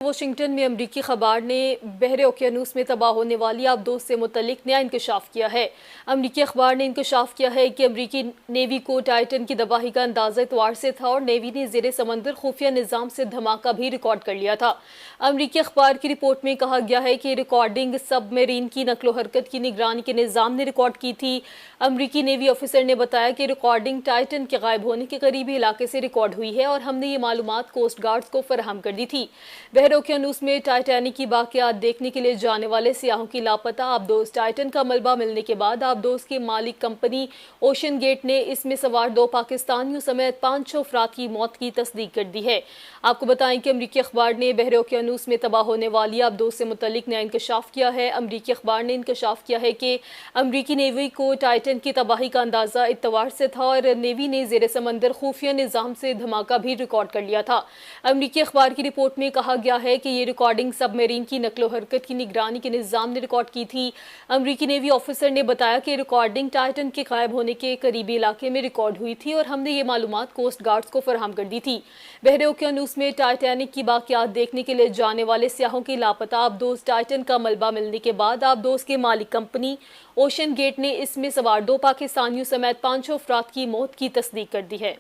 Washington में अमरीकी अखबार ने बहरे ओकियानूस में तबाह होने वाली आबदोज से मुतल्लिक नया इंकशाफ किया है। अमरीकी अखबार ने इंकशाफ किया है कि अमरीकी नेवी को टाइटन की तबाही का अंदाजा इतवार से था और नेवी ने ज़ेरे समंदर खुफिया निज़ाम से धमाका भी रिकॉर्ड कर लिया था। अमरीकी अखबार की रिपोर्ट में कहा गया है कि रिकॉर्डिंग सबमरीन की नकलो हरकत की निगरानी के निज़ाम ने रिकॉर्ड की थी। अमरीकी नेवी ऑफिसर ने बताया कि रिकॉर्डिंग टाइटन के गायब होने के करीबी इलाके से रिकॉर्ड हुई है और हमने ये मालूमात कोस्ट गार्ड्स को फराहम कर दी थी। बहरे ओकियानूस में टाइटैनिक की बाकियात देखने के लिए जाने वाले सियाहों की लापता आबदोज टाइटन का मलबा मिलने के बाद आबदोज की मालिक कंपनी ओशन गेट ने इसमें सवार 2 पाकिस्तानियों समेत 5 अफराद की मौत की तस्दीक कर दी है। आपको बताएं कि अमरीकी अखबार ने बहरे ओकियानूस में तबाह होने वाली आबदोज से मुतल्लिक नया इंकशाफ किया है। अमरीकी अखबार ने इंकशाफ किया है कि अमरीकी नेवी को टाइटन की तबाही का अंदाजा इतवार से था और नेवी ने ज़ेरे समंदर खुफिया निज़ाम से धमाका भी रिकॉर्ड कर लिया था। अमरीकी अखबार की रिपोर्ट में कहा गया है कि ये रिकॉर्डिंग सबमरीन की नकलो हरकत की निगरानी के निज़ाम ने रिकॉर्ड की थी। अमरीकी नेवी ऑफिसर ने बताया कि रिकॉर्डिंग टाइटन के गायब होने के करीबी इलाके में रिकॉर्ड हुई थी और हमने ये मालूमात कोस्ट गार्ड्स को फराहम कर दी थी। बहरे ओकियानूस में टाइटैनिक की बाकियात देखने के लिए जाने वाले सियाहों की लापता आबदोज टाइटन का मलबा मिलने के बाद आबदोज की मालिक कंपनी ओशन गेट ने इसमें सवार 2 पाकिस्तानियों समेत 5 अफराद की मौत की तस्दीक कर दी है।